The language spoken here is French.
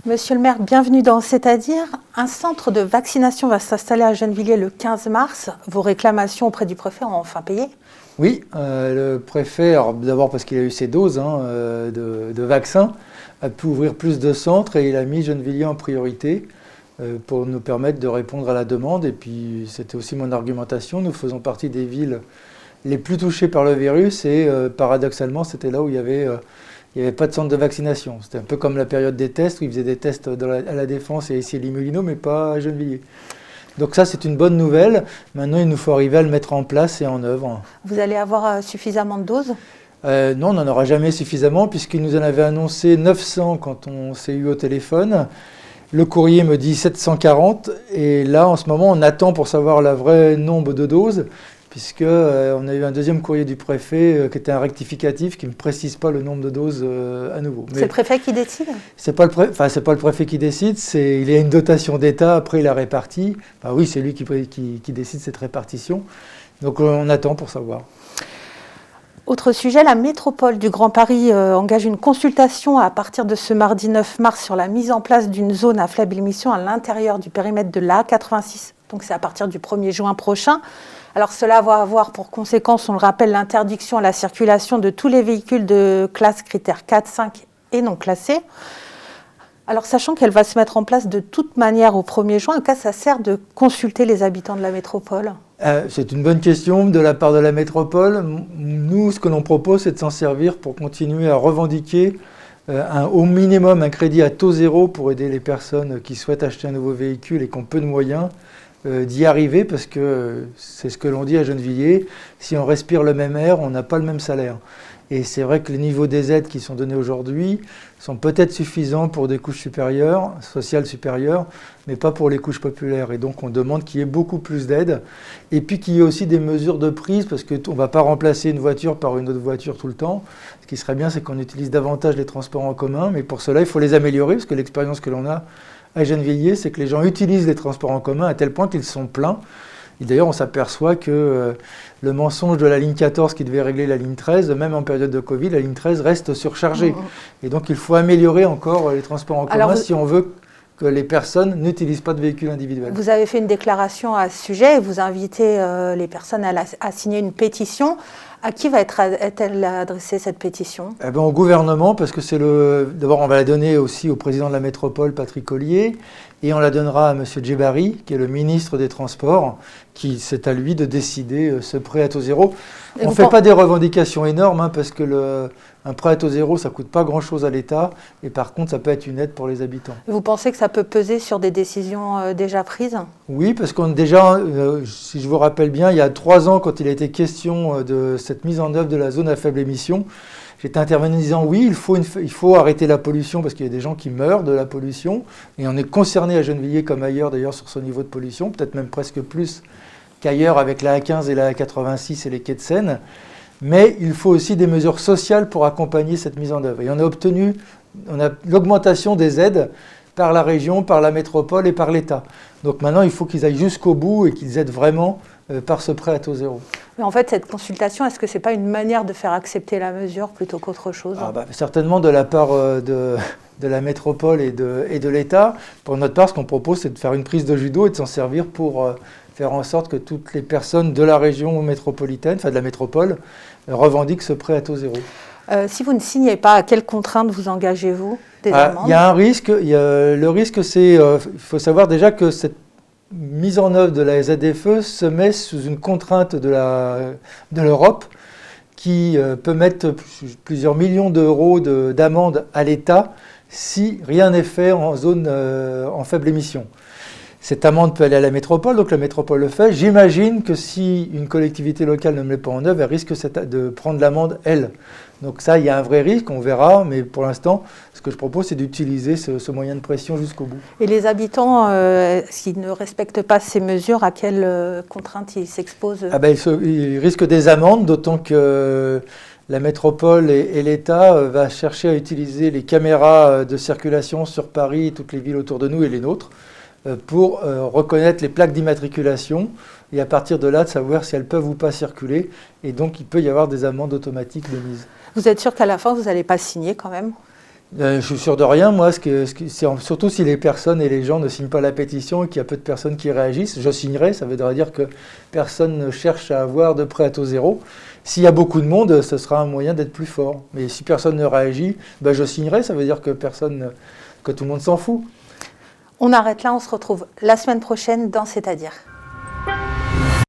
Monsieur le maire, bienvenue dans C'est-à-dire. Un centre de vaccination va s'installer à Gennevilliers le 15 mars. Vos réclamations auprès du préfet ont enfin payé? Oui, le préfet, d'abord parce qu'il a eu ses doses de vaccins, a pu ouvrir plus de centres et il a mis Gennevilliers en priorité pour nous permettre de répondre à la demande. Et puis c'était aussi mon argumentation, nous faisons partie des villes les plus touchées par le virus et paradoxalement c'était là où il y avait pas de centre de vaccination. C'était un peu comme la période des tests, où ils faisaient des tests à la Défense et ici à Limoulineau, mais pas à Gennevilliers. Donc ça, c'est une bonne nouvelle. Maintenant, il nous faut arriver à le mettre en place et en œuvre. Vous allez avoir suffisamment de doses? Non, on n'en aura jamais suffisamment, puisqu'il nous en avait annoncé 900 quand on s'est eu au téléphone. Le courrier me dit 740, et là, en ce moment, on attend pour savoir le vrai nombre de doses, puisqu'on a eu un deuxième courrier du préfet qui était un rectificatif qui ne me précise pas le nombre de doses à nouveau. C'est le préfet qui décide? C'est pas le préfet qui décide, il y a une dotation d'État, après il a réparti. Enfin, oui, c'est lui qui décide cette répartition. Donc on attend pour savoir. Autre sujet, la métropole du Grand Paris engage une consultation à partir de ce mardi 9 mars sur la mise en place d'une zone à faible émission à l'intérieur du périmètre de l'A86. Donc c'est à partir du 1er juin prochain. Alors cela va avoir pour conséquence, on le rappelle, l'interdiction à la circulation de tous les véhicules de classe critère 4, 5 et non classés. Alors sachant qu'elle va se mettre en place de toute manière au 1er juin, en cas ça sert de consulter les habitants de la métropole? C'est une bonne question de la part de la métropole. Nous, ce que l'on propose, c'est de s'en servir pour continuer à revendiquer au minimum un crédit à taux zéro pour aider les personnes qui souhaitent acheter un nouveau véhicule et qui ont peu de moyens d'y arriver, parce que c'est ce que l'on dit à Gennevilliers, si on respire le même air, on n'a pas le même salaire. Et c'est vrai que les niveaux des aides qui sont donnés aujourd'hui sont peut-être suffisants pour des couches supérieures, sociales supérieures, mais pas pour les couches populaires. Et donc on demande qu'il y ait beaucoup plus d'aides, et puis qu'il y ait aussi des mesures de prise, parce qu'on ne va pas remplacer une voiture par une autre voiture tout le temps. Ce qui serait bien, c'est qu'on utilise davantage les transports en commun, mais pour cela, il faut les améliorer, parce que l'expérience que l'on a à Gennevilliers, c'est que les gens utilisent les transports en commun à tel point qu'ils sont pleins. Et d'ailleurs, on s'aperçoit que le mensonge de la ligne 14 qui devait régler la ligne 13, même en période de Covid, la ligne 13 reste surchargée. Et donc, il faut améliorer encore les transports en commun si on veut que les personnes n'utilisent pas de véhicules individuels. Vous avez fait une déclaration à ce sujet et vous invitez les personnes à signer une pétition. À qui est-elle adressée cette pétition? Au gouvernement, parce que d'abord on va la donner aussi au président de la métropole, Patrick Ollier, et on la donnera à M. Djebari, qui est le ministre des Transports, qui c'est à lui de décider ce prêt à taux zéro. On ne fait pas des revendications énormes, parce que un prêt à taux zéro, ça ne coûte pas grand-chose à l'État, et par contre, ça peut être une aide pour les habitants. Vous pensez que ça peut peser sur des décisions déjà prises? Oui, parce si je vous rappelle bien, il y a 3 ans, quand il a été question de cette mise en œuvre de la zone à faible émission, j'étais intervenu en disant oui, il faut arrêter la pollution, parce qu'il y a des gens qui meurent de la pollution, et on est concerné à Gennevilliers comme ailleurs d'ailleurs sur ce niveau de pollution, peut-être même presque plus qu'ailleurs avec la A15 et la A86 et les quais de Seine. Mais il faut aussi des mesures sociales pour accompagner cette mise en œuvre. Et on a l'augmentation des aides par la région, par la métropole et par l'État. Donc maintenant, il faut qu'ils aillent jusqu'au bout et qu'ils aident vraiment par ce prêt à taux zéro. Mais en fait, cette consultation, est-ce que ce n'est pas une manière de faire accepter la mesure plutôt qu'autre chose? Certainement de la part de la métropole et de l'État. Pour notre part, ce qu'on propose, c'est de faire une prise de judo et de s'en servir pour faire en sorte que toutes les personnes de la région métropolitaine, enfin de la métropole, revendiquent ce prêt à taux zéro. Si vous ne signez pas, à quelles contraintes vous engagez-vous? Il y a un risque. Le risque, il faut savoir déjà que cette mise en œuvre de la ZFE se met sous une contrainte de l'Europe qui peut mettre plusieurs millions d'euros d'amende à l'État si rien n'est fait en zone en faible émission. Cette amende peut aller à la métropole, donc la métropole le fait. J'imagine que si une collectivité locale ne met pas en œuvre, elle risque de prendre l'amende, elle. Donc ça, il y a un vrai risque, on verra, mais pour l'instant, ce que je propose, c'est d'utiliser ce moyen de pression jusqu'au bout. Et les habitants, s'ils ne respectent pas ces mesures, à quelles contraintes ils s'exposent? Ils risquent des amendes, d'autant que la métropole et l'État va chercher à utiliser les caméras de circulation sur Paris, toutes les villes autour de nous et les nôtres, pour reconnaître les plaques d'immatriculation et à partir de là, de savoir si elles peuvent ou pas circuler. Et donc, il peut y avoir des amendes automatiques de mise. Vous êtes sûr qu'à la fin, vous n'allez pas signer quand même? Je suis sûr de rien, moi, surtout si les personnes et les gens ne signent pas la pétition et qu'il y a peu de personnes qui réagissent. Je signerai, ça voudrait dire que personne ne cherche à avoir de prêt à taux zéro. S'il y a beaucoup de monde, ce sera un moyen d'être plus fort. Mais si personne ne réagit, ben je signerai, ça veut dire que tout le monde s'en fout. On arrête là, on se retrouve la semaine prochaine dans C'est-à-dire.